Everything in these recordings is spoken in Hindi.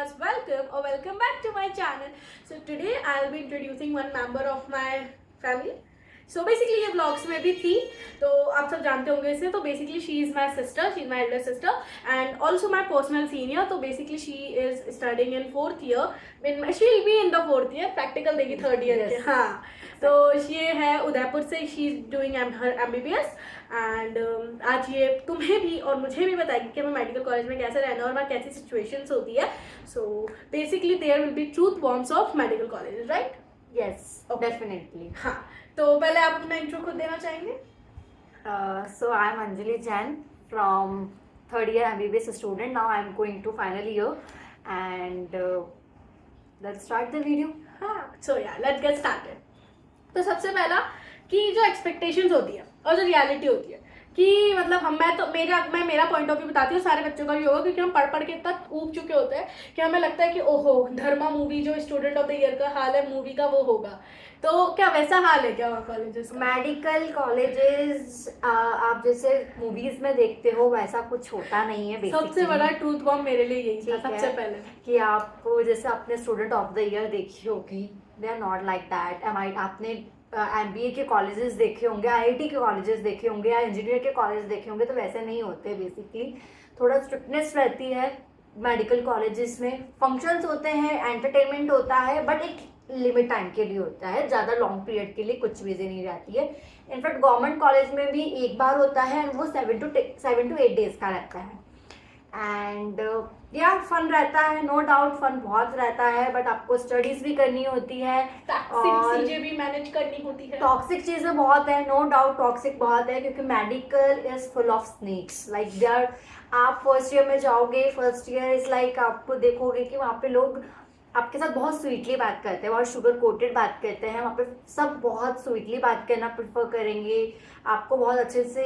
podcast. Welcome or welcome back to my channel. So today I'll be introducing one member of my family. So basically ये vlogs में भी थी तो आप सब जानते होंगे इसे. तो basically she is my sister, she is my elder sister and also my personal senior. तो basically she is studying in 4th year. She will be in the 4th year. Practical देगी 3rd year के. हाँ. तो ये है उदयपुर से. she is doing her MBBS and आज ये तुम्हें भी और मुझे भी बताएगी कि हमें मेडिकल कॉलेज में कैसे रहना और वहाँ कैसी सिचुएशंस होती है. So basically there will be truth bombs of medical college, right? Yes, definitely. हाँ, तो पहले आप अपना इंट्रो खुद देना चाहेंगे? So I am Anjali Jain from 3rd year MBBS student. Now I am going to final year and let's start the video. हाँ, so yeah, let's get started. तो सबसे पहला कि जो एक्सपेक्टेशंस होती है और जो रियलिटी होती है कि मतलब मैं मेरा पॉइंट ऑफ व्यू बताती हूँ. सारे बच्चों का भी होगा क्योंकि हम पढ़ के इतना ऊब चुके होते हैं कि हमें लगता है कि ओहो धर्मा मूवी जो स्टूडेंट ऑफ द ईयर का हाल है मूवी का वो होगा. तो क्या वैसा हाल है क्या वहाँ कॉलेजेस? मेडिकल कॉलेजेस आप जैसे मूवीज में देखते हो वैसा कुछ होता नहीं है. सबसे बड़ा ट्रूथ बॉम्ब मेरे लिए यही था सबसे पहले कि आपको जैसे अपने स्टूडेंट ऑफ द ईयर देखी होगी, they are not like that. आपने MBA के कॉलेजेस देखे होंगे, IIT के कॉलेजेस देखे होंगे या इंजीनियर के कॉलेज देखे होंगे, तो वैसे नहीं होते. बेसिकली थोड़ा स्ट्रिक्टनेस रहती है मेडिकल कॉलेजेस में. फंक्शंस होते हैं, एंटरटेनमेंट होता है, बट एक लिमिट टाइम के लिए होता है. ज़्यादा लॉन्ग पीरियड के लिए कुछ चीज़ें नहीं रहती है. इनफैक्ट गवर्नमेंट कॉलेज में भी एक बार होता है एंड वो 7 to 8 डेज का रहता है. एंड यार फन रहता है, नो डाउट फन बहुत रहता है, बट आपको स्टडीज भी करनी होती है और चीजें भी मैनेज करनी होती है. टॉक्सिक चीजें बहुत है, नो डाउट टॉक्सिक बहुत है क्योंकि medical is full of snakes. Like they are, आप फर्स्ट ईयर में जाओगे, फर्स्ट ईयर इज लाइक आपको देखोगे कि वहाँ पे लोग आपके साथ बहुत स्वीटली बात करते हैं, बहुत शुगर कोटेड बात करते हैं. वहाँ पे सब बहुत स्वीटली बात करना प्रेफर करेंगे, आपको बहुत अच्छे से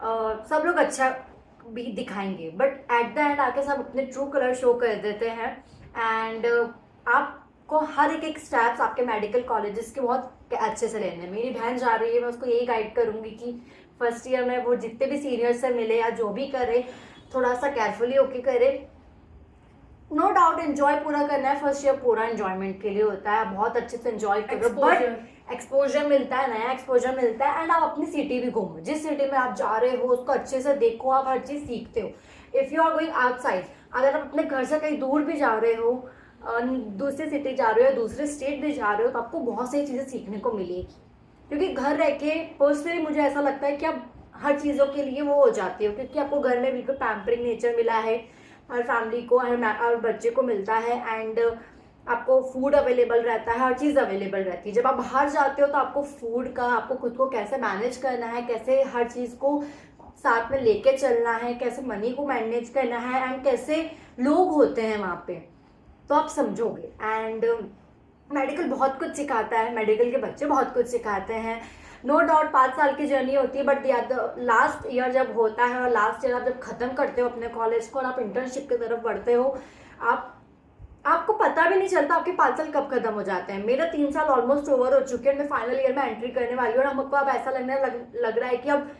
सब लोग अच्छा भी दिखाएंगे, बट एट द एंड आके सब अपने ट्रू कलर शो कर देते हैं. एंड आपको हर एक स्टेप्स आपके मेडिकल कॉलेजेस के बहुत अच्छे से लेने हैं. मेरी बहन जा रही है, मैं उसको यही गाइड करूँगी कि फर्स्ट ईयर में वो जितने भी सीनियर से मिले या जो भी करे थोड़ा सा केयरफुली होके करे. नो डाउट एंजॉय पूरा करना है. फर्स्ट ईयर पूरा एंजॉयमेंट के लिए होता है, बहुत अच्छे से एंजॉय करो, बट एक्सपोजर मिलता है, नया एक्सपोजर मिलता है. एंड आप अपनी सिटी भी घूमो, जिस सिटी में आप जा रहे हो उसको अच्छे से देखो, आप हर चीज़ सीखते हो. If you are going outside, अगर आप अपने घर से कहीं दूर भी जा रहे हो, दूसरी सिटी जा रहे हो, दूसरे स्टेट भी जा रहे हो, तो आपको बहुत सारी चीज़ें सीखने को मिलेगी. क्योंकि घर रह के पर्सनली मुझे ऐसा लगता है कि आप हर चीज़ों के लिए वो हो जाती हो, क्योंकि आपको घर में बिल्कुल पैम्परिंग नेचर मिला है, हर फैमिली को, हर बच्चे को मिलता है. एंड आपको फूड अवेलेबल रहता है, हर चीज़ अवेलेबल रहती है. जब आप बाहर जाते हो तो आपको फूड का, आपको खुद को कैसे मैनेज करना है, कैसे हर चीज़ को साथ में लेके चलना है, कैसे मनी को मैनेज करना है एंड कैसे लोग होते हैं वहाँ पे, तो आप समझोगे. एंड मेडिकल बहुत कुछ सिखाता है, मेडिकल के बच्चे बहुत कुछ सिखाते हैं. नो डाउट 5 साल की जर्नी होती है, बट लास्ट ईयर जब होता है और लास्ट ईयर आप जब ख़त्म करते हो अपने कॉलेज को और आप इंटर्नशिप की तरफ बढ़ते हो, आपको पता भी नहीं चलता आपके 5 साल कब खत्म हो जाते हैं. मेरा 3 साल ऑलमोस्ट ओवर हो चुके हैं, मैं फाइनल ईयर में एंट्री करने वाली हूँ और हमको अब ऐसा लग रहा है कि अब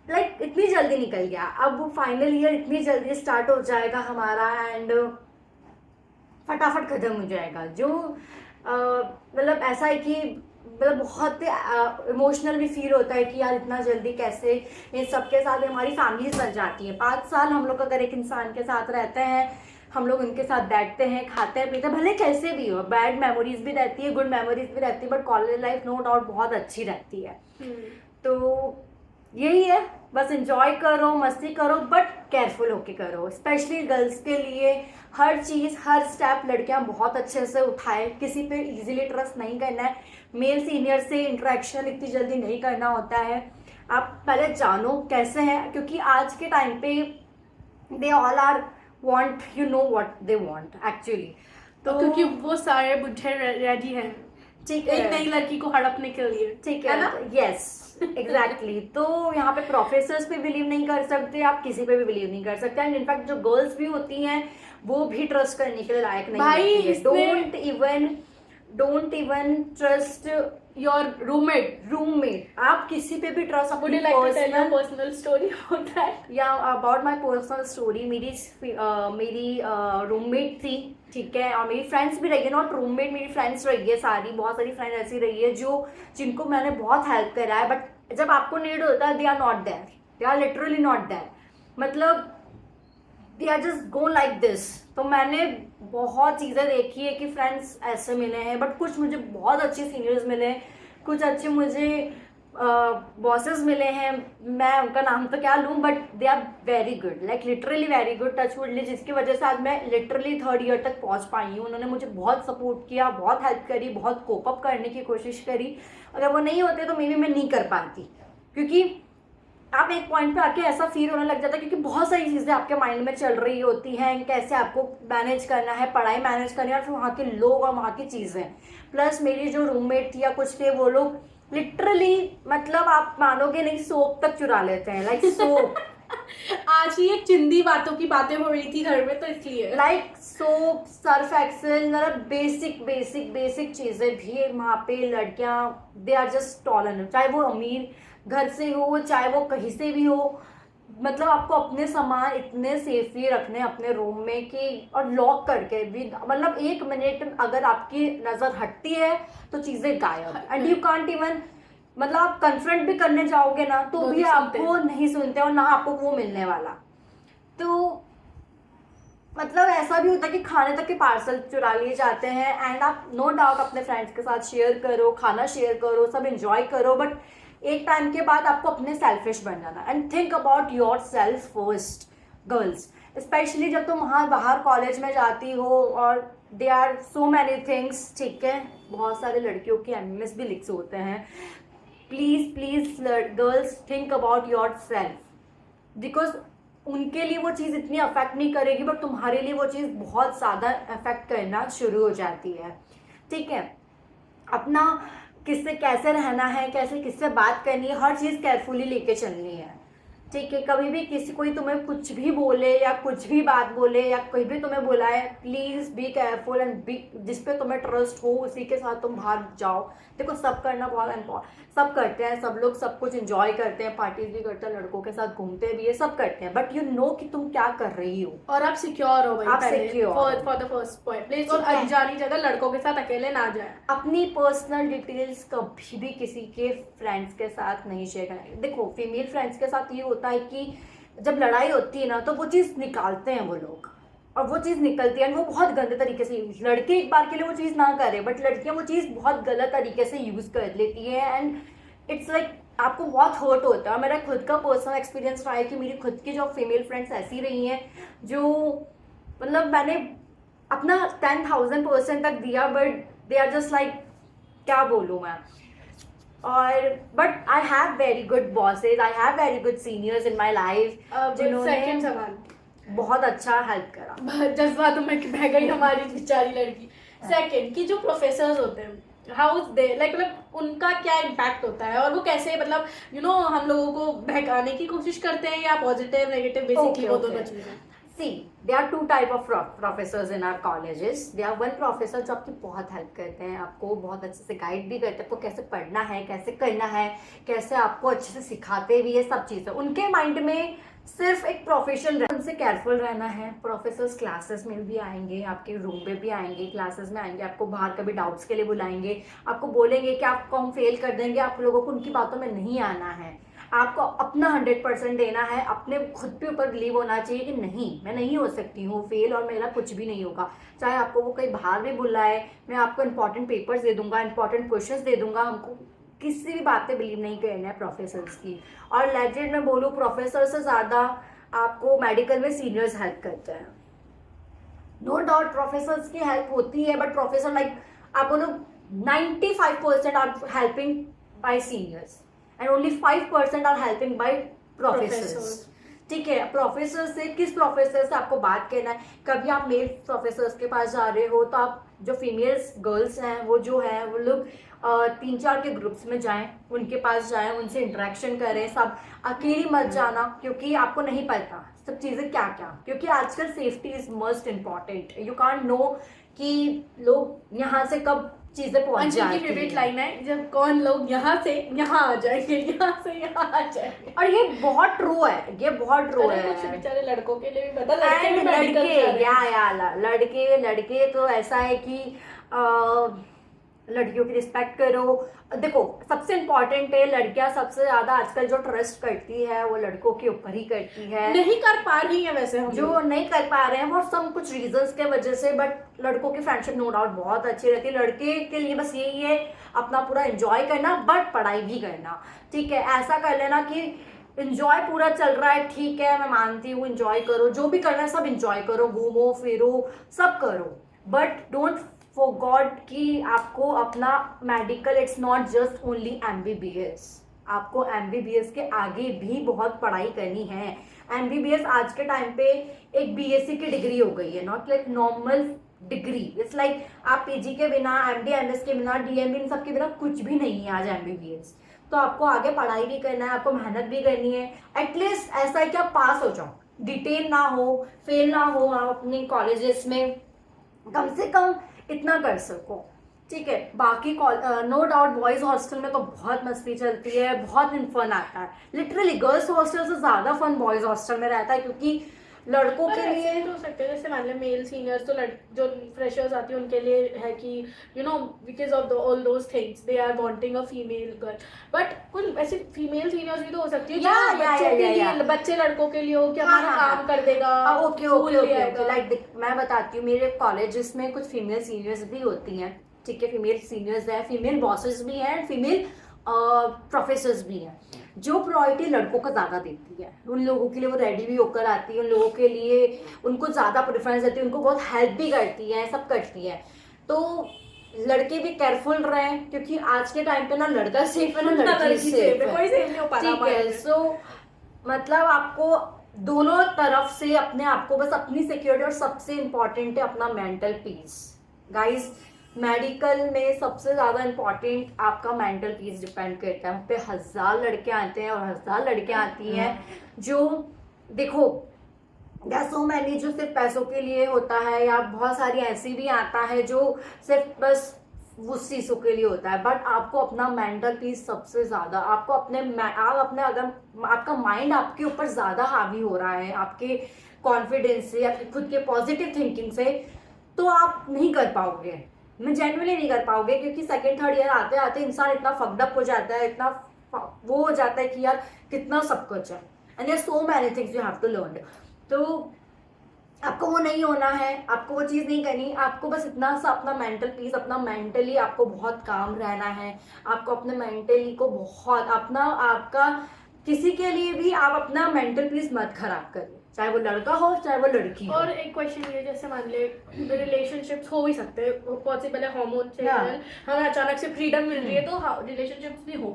लाइक इतनी जल्दी निकल गया, अब फाइनल ईयर इतनी जल्दी स्टार्ट हो जाएगा हमारा एंड फटाफट खत्म हो जाएगा. जो मतलब ऐसा है कि मतलब बहुत इमोशनल भी फील होता है कि यार इतना जल्दी कैसे. इन सबके साथ हमारी फैमिलीज बन जाती है. 5 साल हम लोग अगर एक इंसान के साथ रहते हैं, हम लोग उनके साथ बैठते हैं, खाते हैं, पीते हैं, भले कैसे भी हो, बैड मेमोरीज भी रहती है, गुड मेमोरीज भी रहती है, but college life no doubt बहुत अच्छी रहती है. तो यही है, बस एंजॉय करो, मस्ती करो, बट केयरफुल होके करो. स्पेशली गर्ल्स के लिए हर चीज़, हर स्टेप लड़कियां बहुत अच्छे से उठाए. किसी पे इजीली ट्रस्ट नहीं करना है. मेल सीनियर से इंटरेक्शन इतनी जल्दी नहीं करना होता है. आप पहले जानो कैसे हैं, क्योंकि आज के टाइम पे they all are want, you know what they want actually. तो क्योंकि वो सारे बुढ़े रेडी हैं, ठीक है, एक नई लड़की को हड़पने के लिए, ठीक है ना? Yes, exactly. तो यहाँ पे प्रोफेसर्स पे बिलीव नहीं कर सकते, आप किसी पे भी बिलीव नहीं कर सकते. एंड इनफैक्ट जो गर्ल्स भी होती हैं वो भी ट्रस्ट करने के लिए लायक नहीं भाई होती है. Don't even don't even trust your roommate. Roommate. आप किसी पे भी trust would you like to tell your personal story about that? या अबाउट माई पर्सनल स्टोरी। मेरी रूममेट थी, ठीक है, और मेरी फ्रेंड्स भी रही है, नॉट रूममेट, मेरी फ्रेंड्स रही है सारी, बहुत सारी फ्रेंड्स ऐसी रही है जिनको मैंने बहुत हेल्प करा है, बट जब आपको नीड होता है they are not there, they are literally not there, मतलब they are just go like this. तो मैंने बहुत चीज़ें देखी है कि फ्रेंड्स ऐसे मिले हैं, बट कुछ मुझे बहुत अच्छे सीनियर्स मिले हैं, कुछ अच्छे मुझे बॉसेस मिले हैं, मैं उनका नाम तो क्या लूँ, but they are very good, like literally very good, touch wood, जिसकी वजह से आज मैं लिटरली 3rd ईयर तक पहुँच पाई हूँ। उन्होंने मुझे बहुत सपोर्ट किया, बहुत हेल्प करी, बहुत कोप अप करने की कोशिश करी। अगर वो नहीं होते तो मे बी मैं नहीं कर पाती, क्योंकि आप एक पॉइंट पे आके ऐसा फील होने लग जाता है, क्योंकि बहुत सारी चीज़ें आपके माइंड में चल रही होती हैं, कैसे आपको मैनेज करना है, पढ़ाई मैनेज करनी है, और फिर वहाँ के लोग और वहाँ की चीज़ें। प्लस मेरी जो रूममेट थी या कुछ थे, वो लोग लिटरली, मतलब आप मानोगे नहीं, सोप तक चुरा लेते हैं, लाइक सोप। आज ही एक चिंदी बातों की बातें हो रही थी घर में, तो इसलिए लाइक सोप, सर्फ एक्सेल, मतलब बेसिक बेसिक बेसिक चीज़ें भी वहाँ पे लड़कियाँ, दे आर जस्ट टॉलरेंट, चाहे वो अमीर घर से हो, चाहे वो कहीं से भी हो, मतलब आपको अपने सामान इतने सेफली रखने अपने रूम में कि, और लॉक करके भी, मतलब 1 मिनट अगर आपकी नज़र हटती है तो चीज़ें गायब, एंड यू कांट इवन, मतलब आप कन्फ्रंट भी करने जाओगे ना तो भी आपको नहीं सुनते, और ना आपको वो मिलने वाला। तो मतलब ऐसा भी होता है कि खाने तक के पार्सल चुरा लिए जाते हैं, एंड आप नो डाउट अपने फ्रेंड्स के साथ शेयर करो, खाना शेयर करो, सब इंजॉय करो, बट एक टाइम के बाद आपको अपने सेल्फिश बन जाना, and think about yourself first. Girls specially जब तुम वहाँ बाहर कॉलेज में जाती हो, और they are so many things, ठीक है, बहुत सारे लड़कियों के एमएमएस भी लिख्स होते हैं, please please girls think about your self, because उनके लिए वो चीज़ इतनी अफेक्ट नहीं करेगी, बट तुम्हारे लिए वो चीज़ बहुत ज़्यादा अफेक्ट करना शुरू हो जाती है, ठीक है। अपना किससे कैसे रहना है, कैसे किससे बात करनी है, हर चीज़ केयरफुली लेके चलनी है, ठीक है। कभी भी कोई तुम्हें कुछ भी बोले या कुछ भी बात बोले या कोई भी तुम्हें बुलाए, please be careful, and be, जिस पे तुम्हें ट्रस्ट हो उसी के साथ तुम बाहर जाओ। देखो सब करना बहुत इम्पोर्टेंट, सब करते हैं, सब लोग सब कुछ इंजॉय करते हैं, पार्टीज भी करते हैं, लड़कों के साथ घूमते भी है, सब करते हैं, बट यू नो कि तुम क्या कर रही हो, और आप सिक्योर हो भाई, आप secure for the first point please, और अनजानी जगह लड़कों के साथ अकेले ना जाए। अपनी पर्सनल डिटेल्स कभी भी किसी के फ्रेंड्स के साथ नहीं शेयर करना। देखो फीमेल फ्रेंड्स के साथ ये होता है कि जब लड़ाई होती है ना तो वो चीज़ निकालते हैं वो लोग, और वो चीज़ निकलती है, वो बहुत गंदे तरीके से यूज, लड़के एक बार के लिए वो चीज़ ना करे, बट लड़कियां वो चीज़ बहुत गलत तरीके से यूज़ कर लेती है, एंड इट्स लाइक आपको बहुत हर्ट होता है। मेरा खुद का पर्सनल एक्सपीरियंस रहा है कि मेरी खुद की जो फीमेल फ्रेंड्स ऐसी रही हैं, जो मतलब मैंने अपना 10,000% तक दिया, but they are just like, क्या बोलूँ मैं, और but I have very good bosses, I have very good seniors in my life, second जिन्होंने सवाल, बहुत अच्छा हेल्प करा। जज्बातों में बह गई हमारी बेचारी लड़की। सेकंड कि जो प्रोफेसर्स होते हैं, हाउ दे लाइक, मतलब उनका क्या इम्पैक्ट होता है, और वो कैसे, मतलब हम लोगों को बहकाने की कोशिश करते हैं, या पॉजिटिव नेगेटिव, बेसिकली वो दोनों चीज़ें। See, there are 2 type of professors in our colleges. There are one professor जो आपकी बहुत हेल्प करते हैं, आपको बहुत अच्छे से गाइड भी करते हैं, आपको कैसे पढ़ना है, कैसे करना है, कैसे आपको अच्छे से सिखाते भी है, सब चीज़ें उनके माइंड में सिर्फ एक प्रोफेशन, उनसे केयरफुल रहना है। प्रोफेसर्स क्लासेस में भी आएंगे, आपके रूम पे भी आएंगे, क्लासेस में आएंगे, आपको बाहर कभी डाउट्स के लिए बुलाएंगे, आपको बोलेंगे कि आपको हम फेल कर देंगे, आप लोगों को उनकी बातों में नहीं आना है, आपको अपना 100% देना है, अपने खुद के ऊपर बिलीव होना चाहिए कि नहीं, मैं नहीं हो सकती हूँ फेल, और मेरा कुछ भी नहीं होगा, चाहे आपको वो कहीं बाहर भी बुलाए, मैं आपको इंपॉर्टेंट पेपर्स दे दूंगा, इंपॉर्टेंट क्वेश्चंस दे दूंगा। हमको किसी भी बात पे बिलीव नहीं करना है प्रोफेसर्स की। और लेजेंड में बोलूँ, प्रोफेसर से ज़्यादा आपको मेडिकल में सीनियर्स हेल्प करते हैं। नो डाउट प्रोफेसर्स की हेल्प होती है, बट प्रोफेसर लाइक आप बोलो 95% are helping by seniors, and only 5% are helping by professors, ठीक है। प्रोफेसर से, किस प्रोफेसर से आपको बात करना है, कभी आप मेल प्रोफेसर्स के पास जा रहे हो तो आप जो फीमेल्स गर्ल्स हैं वो जो है वो लोग 3-4 के ग्रुप्स में जाएं, उनके पास जाएं, उनसे इंटरेक्शन करें, सब अकेली मत जाना, क्योंकि आपको नहीं पता सब चीज़ें क्या क्या, क्योंकि आजकल safety is most important. You can't know कि लोग यहाँ से कब चीजें पहुंच अंशु की फेवरेट जाती लाइन है, जब कौन लोग यहाँ से यहाँ आ जाएंगे, यहाँ से यहाँ आ जाएंगे। और ये बहुत ट्रू है, ये बहुत ट्रू अरे है। कुछ बेचारे लड़कों के लिए भी पता, लड़के भी एंड मेडिकल लड़के जा रहे हैं। या लड़के तो ऐसा है कि लड़कियों की रिस्पेक्ट करो। देखो सबसे इम्पोर्टेंट है, लड़कियां सबसे ज्यादा आजकल जो ट्रस्ट करती है वो लड़कों के ऊपर ही करती है। नहीं कर पा रही है वैसे हम जो नहीं कर पा रहे हैं वो सब कुछ रीजंस के वजह से, बट लड़कों की फ्रेंडशिप नो डाउट बहुत अच्छी रहती है। लड़के के लिए बस यही है अपना पूरा एंजॉय करना, बट पढ़ाई भी करना, ठीक है। ऐसा कर लेना कि एंजॉय पूरा चल रहा है, ठीक है, मैं मानती हूँ, एंजॉय करो, जो भी करना है सब एंजॉय करो, घूमो फिरो सब करो, बट डोंट फॉरगॉट कि आपको अपना medical, it's not just only MBBS, आपको MBBS के आगे भी बहुत पढ़ाई करनी है। MBBS आज के टाइम पे एक BSc की डिग्री हो गई है, not like normal degree. It's like आप PG के बिना, MD MS के बिना, DMB इन सब के बिना कुछ भी नहीं है आज MBBS। तो आपको आगे पढ़ाई भी करना है, आपको मेहनत भी करनी है। एटलीस्ट ऐसा है कि आप पास हो जाओ, डिटेन ना हो, फेल ना हो आप अपने कॉलेजेस में, कम से कम इतना कर सको, ठीक है। बाकी नो डाउट बॉयज हॉस्टल में तो बहुत मस्ती चलती है, बहुत फन आता है। लिटरली गर्ल्स हॉस्टल से ज्यादा फन बॉयज हॉस्टल में रहता है, क्योंकि लड़कों के लिए हो सकते हैं, जैसे मान लो मेल सीनियर्स तो जो फ्रेशर्स आती है उनके लिए है कि you know because of all those things they are wanting a female girl, but कुछ ऐसे फीमेल सीनियर्स भी तो हो सकती है जो बच्चों के लिए, बच्चे लड़कों के लिए हो कि हमारा काम कर देगा। ओके लाइक मैं बताती हूँ, मेरे कॉलेजेस में कुछ फीमेल सीनियर्स भी होती हैं, ठीक है। फीमेल सीनियर्स है, फीमेल बॉसेस भी हैं, फीमेल प्रोफेसर्स भी हैं, जो प्रायोरिटी लड़कों का ज़्यादा देती है। उन लोगों के लिए वो रेडी भी होकर आती है, उन लोगों के लिए उनको ज़्यादा प्रेफरेंस देती है, उनको बहुत हेल्प भी करती है, सब करती है। तो लड़के भी केयरफुल रहें, क्योंकि आज के टाइम पे ना लड़का सेफ है ना लड़की सेफ है, कोई सेफ नहीं हो पा रहा, ठीक है। सो मतलब आपको दोनों तरफ से अपने आप को, बस अपनी सिक्योरिटी, और सबसे इम्पोर्टेंट है अपना मेंटल पीस। गाइस मेडिकल में सबसे ज़्यादा इम्पॉर्टेंट आपका मेंटल पीस डिपेंड करता है। वहाँ पे 1000 लड़के आते हैं और 1000 लड़के आती हैं, जो देखो या सो मैनी जो सिर्फ पैसों के लिए होता है, या बहुत सारी ऐसी भी आता है जो सिर्फ बस उस चीज़ों के लिए होता है। बट आपको अपना मेंटल पीस सबसे ज़्यादा, आपको अपने अगर आपका माइंड आपके ऊपर ज़्यादा हावी हो रहा है, आपके कॉन्फिडेंस से, आपके खुद के पॉजिटिव थिंकिंग से, तो आप नहीं कर पाओगे, मैं जेन्युइनली नहीं कर पाओगे। क्योंकि सेकेंड थर्ड ईयर आते आते इंसान इतना फकडअप हो जाता है, इतना वो हो जाता है कि यार कितना सब कुछ है, and there so many things you have to learn. तो आपको वो नहीं होना है, आपको वो चीज़ नहीं करनी, आपको बस इतना सा अपना मेंटल पीस, अपना मेंटली आपको बहुत काम रहना है। आपको अपने मेंटली को बहुत अपना, आपका किसी के लिए भी आप अपना मेंटल पीस मत खराब करिए, चाहे वो लड़का हो चाहे वो लड़की हो। और एक क्वेश्चन ये, जैसे मान ले रिलेशनशिप्स हो भी सकते हैं, पॉसिबल है हार्मोन से हमें अचानक से फ्रीडम मिल रही है तो रिलेशनशिप्स भी हो,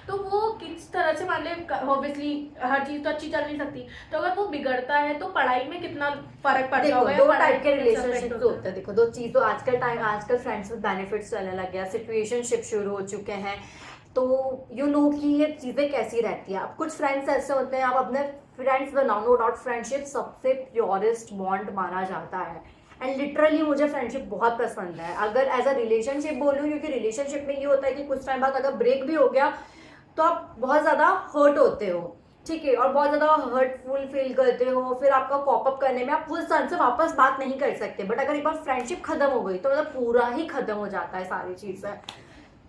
तो वो किस तरह से, मान ले ऑब्वियसली हर चीज तो अच्छी चल नहीं सकती, तो अगर वो बिगड़ता है तो पढ़ाई में कितना फर्क पड़ता होगा? दो टाइप के रिलेशनशिप होते हैं, देखो दो चीज तो आजकल फ्रेंड्स विद बेनिफिट्स चलने लग गया, सिचुएशनशिप शुरू हो चुके हैं। तो यू नो कि ये चीज़ें कैसी रहती है। अब कुछ फ्रेंड्स ऐसे होते हैं, आप अपने फ्रेंड्स बनाओ, नो डाउट फ्रेंडशिप सबसे प्योरेस्ट बॉन्ड माना जाता है, एंड लिटरली मुझे फ्रेंडशिप बहुत पसंद है। अगर एज अ रिलेशनशिप बोलूँ, क्योंकि रिलेशनशिप में ये होता है कि कुछ टाइम बाद अगर ब्रेक भी हो गया तो आप बहुत ज़्यादा हर्ट होते हो, ठीक है, और बहुत ज़्यादा हर्टफुल फील करते हो, फिर आपका कॉप अप करने में आप उस सन से वापस बात नहीं कर सकते। बट अगर एक बार फ्रेंडशिप खत्म हो गई तो मतलब पूरा ही खत्म हो जाता है सारी चीज़ें।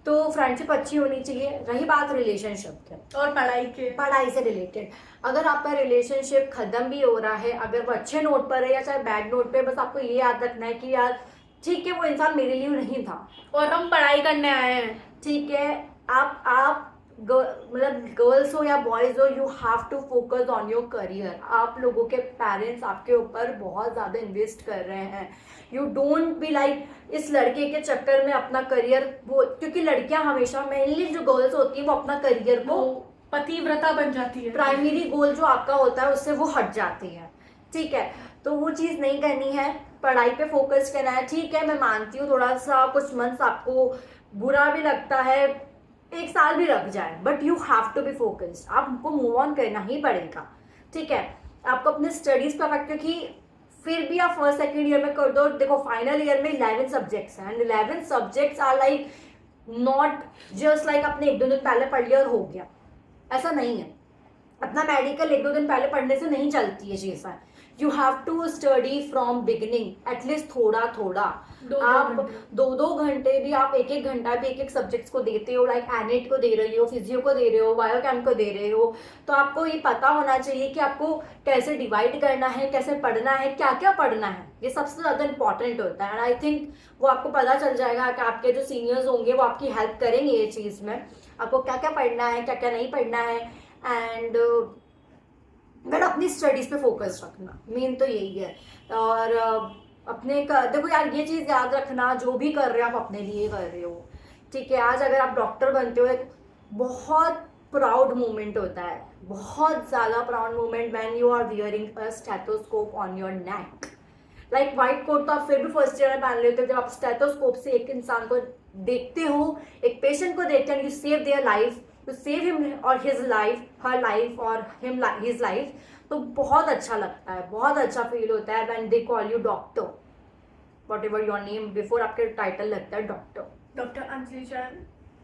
तो फ्रेंडशिप अच्छी होनी चाहिए। रही बात रिलेशनशिप की और पढ़ाई से रिलेटेड, अगर आपका रिलेशनशिप खत्म भी हो रहा है, अगर वो अच्छे नोट पर है या चाहे बैड नोट पे, बस आपको ये याद रखना है कि यार ठीक है वो इंसान मेरे लिए नहीं था और हम पढ़ाई करने आए हैं, ठीक है। आप मतलब गर्ल्स हो या बॉयज हो, you have to focus on your career. आप लोगों के पेरेंट्स आपके ऊपर बहुत ज़्यादा इन्वेस्ट कर रहे हैं। यू डोंट बी लाइक इस लड़के के चक्कर में अपना करियर वो, क्योंकि लड़कियां हमेशा, मेनली जो गर्ल्स होती हैं वो अपना करियर को पतिव्रता बन जाती है, प्राइमरी गोल जो आपका होता है उससे वो हट जाती है, ठीक है। तो वो चीज़ नहीं करनी है, पढ़ाई पे फोकस करना है। ठीक है मैं मानती हूँ थोड़ा सा कुछ मंथ्स आपको बुरा भी लगता है, 1 साल भी लग जाए, but you have to be focused, आपको मूव ऑन करना ही पड़ेगा, ठीक है। आपको अपने स्टडीज परफेक्ट, क्योंकि फिर भी आप फर्स्ट सेकेंड ईयर में कर दो, देखो फाइनल ईयर में 11 सब्जेक्ट्स हैं, and 11 subjects are like not just like आपने 1-2 दिन पहले पढ़ लिया और हो गया, ऐसा नहीं है। अपना मेडिकल 1-2 दिन पहले पढ़ने से नहीं चलती है चीज़ें, you have to study from beginning, at least थोड़ा थोड़ा। आप 2-2 घंटे भी, आप 1-1 घंटा भी एक सब्जेक्ट्स को देते हो, लाइक एनेट को दे रही हो, फिजियो को दे रहे हो, बायोकेम को दे रहे हो, तो आपको ये पता होना चाहिए कि आपको कैसे डिवाइड करना है, कैसे पढ़ना है, क्या क्या पढ़ना है, ये सबसे ज़्यादा इंपॉर्टेंट होता है। एंड आई थिंक वो आपको पता चल जाएगा कि आपके जो सीनियर्स होंगे वो आपकी हेल्प करेंगे ये चीज़ में, आपको क्या क्या पढ़ना है, क्या क्या नहीं पढ़ना है। एंड बट अपनी स्टडीज पे फोकस रखना, मेन तो यही है। और अपने देखो यार, ये चीज़ याद रखना, जो भी कर रहे हो आप अपने लिए कर रहे हो, ठीक है। आज अगर आप डॉक्टर बनते हो, एक बहुत प्राउड मोमेंट होता है, बहुत ज़्यादा proud moment, when you are wearing a stethoscope on your neck. Like white coat तो आप फिर भी फर्स्ट ईयर में पहन लेते हो, जब आप स्टेथोस्कोप से एक इंसान को देखते हो, एक पेशेंट को देखते हैं, you save their life, to save him or his life, her life or him his life, तो बहुत अच्छा लगता है, बहुत अच्छा फील होता है when they call you doctor, whatever your name, before आपके टाइटल लगता है डॉक्टर अंजलि जान।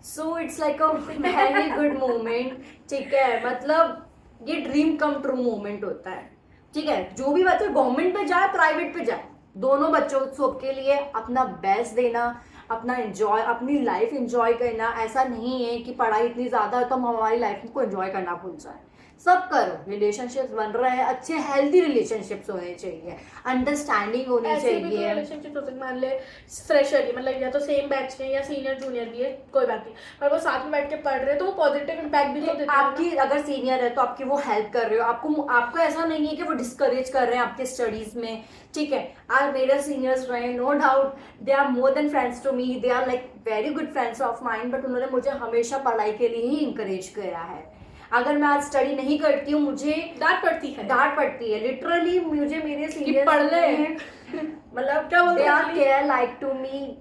so it's like a very good moment, ठीक है। मतलब ये ड्रीम कम ट्रू मोमेंट होता है, ठीक है। जो भी बच्चा गवर्नमेंट पे जाए, प्राइवेट पे जाए, दोनों बच्चों सबके लिए अपना बेस्ट देना, अपना एंजॉय, अपनी लाइफ एंजॉय करना। ऐसा नहीं है कि पढ़ाई इतनी ज़्यादा है तो हम हमारी लाइफ को एंजॉय करना भूल जाए, सब करो। रिलेशनशिप्स बन रहे हैं, अच्छे हेल्दी रिलेशनशिप्स होने चाहिए, अंडरस्टैंडिंग होनी चाहिए। रिलेशनशिप होते मान ले फ्रेशर ही, मतलब या तो सेम बैच में या सीनियर जूनियर भी है, कोई बात नहीं, पर वो साथ में बैठ के पढ़ रहे हैं तो वो पॉजिटिव इम्पैक्ट भी तो देते हैं। आपकी अगर सीनियर है तो आपकी वो हेल्प कर रहे हो, आपको ऐसा नहीं है कि वो डिस्करेज कर रहे हैं आपके स्टडीज में, ठीक है। आज मेरे सीनियर्स रहे, no doubt they are more than friends to me, they are like very good friends of mind, but उन्होंने मुझे हमेशा पढ़ाई के लिए ही इंकरेज करा है। अगर मैं आज स्टडी नहीं करती हूँ, मुझे डांट पड़ती है लिटरली, मुझे मेरे सीनियर्स पढ़ ले मतलब क्या बोलते हैं, care like to me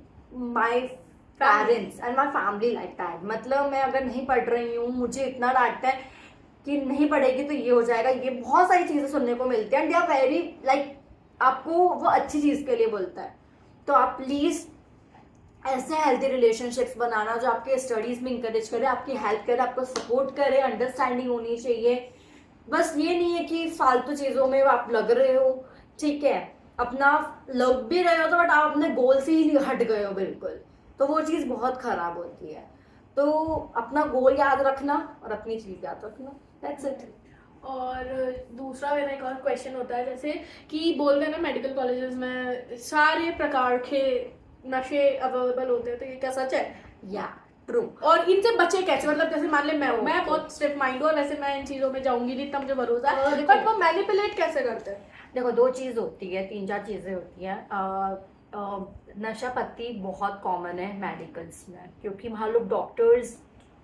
my parents and my family like that. मतलब मैं अगर नहीं पढ़ रही हूँ, मुझे इतना डांटता है कि नहीं पढ़ेगी तो ये हो जाएगा, ये बहुत सारी चीजें सुनने को मिलती है, and they are very like, आपको वो अच्छी चीज के लिए बोलता है। तो आप प्लीज ऐसे हेल्थी रिलेशनशिप्स बनाना जो आपके स्टडीज में इंकरेज करे, आपकी हेल्प करे, आपको सपोर्ट करे, अंडरस्टैंडिंग होनी चाहिए। बस ये नहीं है कि फालतू चीज़ों में आप लग रहे हो, ठीक है, अपना लग भी रहे हो तो बट आप अपने गोल से ही हट गए हो बिल्कुल, तो वो चीज़ बहुत खराब होती है। तो अपना गोल याद रखना और अपनी चीज़ याद रखना, दैट्स इट। और दूसरा मेरा एक और क्वेश्चन होता है, जैसे कि बोल रहे हैं ना मेडिकल कॉलेजेस में सारे प्रकार के नशे अवेलेबल होते हैं, तो ये क्या सच है? या ट्रू। और इनसे बचे कैसे? मतलब जैसे मान ले मैं बहुत स्ट्रिक्ट माइंड हूँ और वैसे मैं इन चीज़ों में जाऊंगी नहीं, इतना मुझे भरोसा है, बट वो मैनिपुलेट कैसे करते हैं? देखो 2 चीज़ होती है, 3-4 चीज़ें होती हैं। नशा पत्ती बहुत कॉमन है मेडिकल्स में, क्योंकि वहाँ लोग डॉक्टर्स,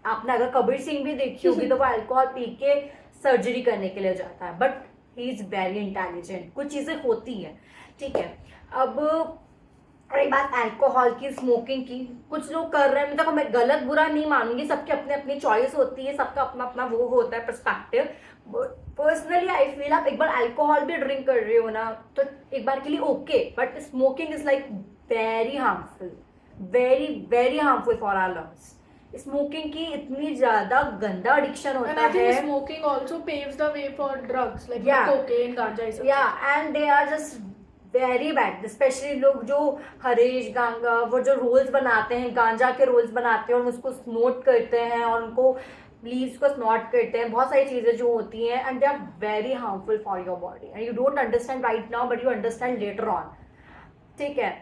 आपने अगर कबीर सिंह भी देखी होगी तो वो अल्कोहल पी के सर्जरी करने के लिए जाता है, but he is very intelligent. कुछ चीज़ें होती हैं, ठीक है। अब रही बात अल्कोहल की, स्मोकिंग की, कुछ लोग कर रहे हैं, देखो मैं गलत बुरा नहीं मानूंगी, सबकी अपनी अपनी चॉइस होती है, सबका अपना अपना वो होता है पर्सपेक्टिव। पर्सनली आई फील आप एक बार अल्कोहल भी ड्रिंक कर रहे हो ना तो एक बार के लिए okay, but smoking is like very harmful, very very harmful for our lungs. Smoking की इतनी ज्यादा गंदा एडिक्शन होता है। Smoking also paves the way for drugs like cocaine, ganja, ये सब। या and they are just very bad, especially लोग जो हरेश गांजा, वो जो रोल्स बनाते हैं, गांजा के रोल्स बनाते हैं और उसको स्नोट करते हैं और उनको लीव्स को स्नॉट करते हैं, बहुत सारी चीज़ें जो होती हैं, and they are very harmful for your body and you don't understand right now but you understand later on, ठीक है।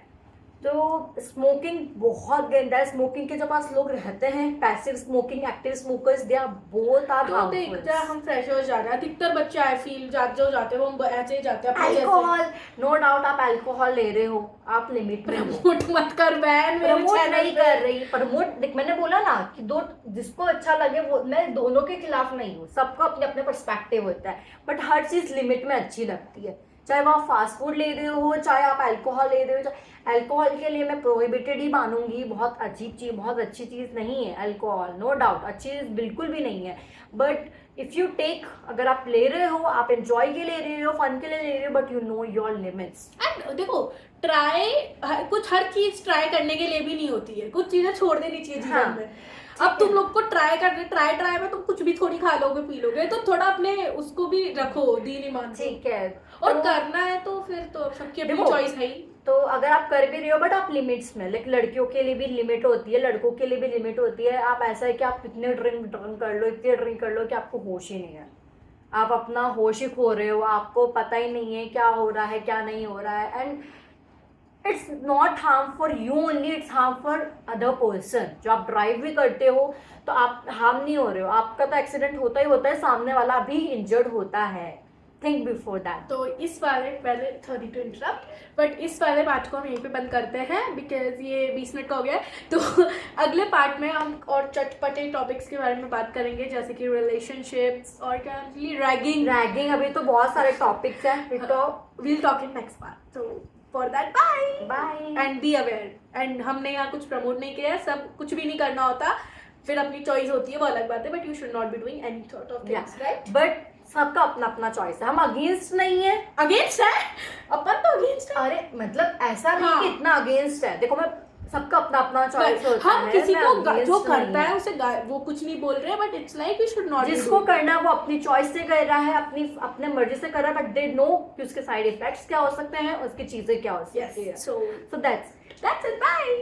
तो स्मोकिंग बहुत गंदा है। स्मोकिंग के जो पास लोग रहते हैं, passive smoking, active smokers, they are both are harmful. तो हम फ्रेशर्स जा रहे हैं, अधिकतर बच्चे आई फील जो जाते हैं वो ऐसे ही जाते हैं। अल्कोहल, नो डाउट आप अल्कोहल ले रहे हो, आप लिमिट में प्रमोट मत कर, बैन प्रमोट नहीं कर रही, प्रमोट देख मैंने बोला ना कि दो जिसको अच्छा लगे वो, मैं दोनों के खिलाफ नहीं हूँ, सबको अपने अपने पर्सपेक्टिव होता है, बट हर चीज लिमिट में अच्छी लगती है, चाहे वो आप फास्ट फूड ले रहे हो, चाहे आप अल्कोहल ले रहे हो। अल्कोहल के लिए मैं प्रोहिबिटेड ही मानूंगी, बहुत अजीब चीज, बहुत अच्छी चीज नहीं है अल्कोहल, नो डाउट अच्छी चीज बिल्कुल भी नहीं है। बट इफ यू टेक, अगर आप ले रहे हो, आप एंजॉय के लिए ले रहे हो, फन के लिए ले रहे हो, but you know your limits. And देखो, ट्राई कुछ हर चीज ट्राई करने के लिए भी नहीं होती है, कुछ चीजें छोड़ देनी चाहिए जीवन हाँ, में। अब तुम लोग को ट्राई में तुम कुछ भी थोड़ी खा लोगे पी लोगे, तो थोड़ा अपने उसको भी रखो, दीन ईमान को। ठीक है, और तो करना है तो फिर तो सबकी अपनी देखो, चॉइस है ही। तो अगर आप कर भी रहे हो बट आप लिमिट्स में, लाइक लड़कियों के लिए भी लिमिट होती है, लड़कों के लिए भी लिमिट होती है। आप ऐसा है कि आप इतने ड्रिंक कर लो, इतने ड्रिंक कर लो कि आपको होश ही नहीं है, आप अपना होश ही खो रहे हो, आपको पता ही नहीं है क्या हो रहा है क्या नहीं हो रहा है। And it's not harm for you only, it's harm for other person. जो आप ड्राइव भी करते हो तो आप हार्म नहीं हो रहे हो, आपका तो एक्सीडेंट होता ही होता है, सामने वाला भी इंजर्ड होता है। Think before that. तो इस वाले पहले, सॉरी टू इंटरप्ट, बट इस वाले पार्ट को हम यहीं पे बंद करते हैं बिकॉज ये 20 मिनट का हो गया है। तो अगले पार्ट में हम और चटपटे टॉपिक्स के बारे में बात करेंगे, जैसे कि रिलेशनशिप्स और क्या, रैगिंग। अभी तो बहुत सारे टॉपिक्स हैं, we'll talk in next part. So for that, bye. Bye. And be aware. And हमने यहाँ कुछ प्रमोट नहीं किया है, सब कुछ भी नहीं करना होता, फिर अपनी चॉइस होती है, वो अलग बात है, but you should not be doing any sort of things, right? But सबका अपना अपना चॉइस है, हम अगेंस्ट नहीं है। अगेंस्ट है, अपन तो अगेंस्ट है। अरे मतलब ऐसा नहीं हाँ। कि इतना अगेंस्ट है, देखो मैं, सबका अपना अपना चॉइस होता हम है। किसी मैं को against जो नहीं करता हूँ। है उसे वो कुछ नहीं बोल रहे, but it's like you should not. जिसको करना है वो अपनी चॉइस से कर रहा है, अपने मर्जी से कर रहा है, बट दे नो कि उसके साइड इफेक्ट्स क्या हो सकते हैं, उसकी चीजें क्या हो सकती है। Yes, so that's that's it. Bye.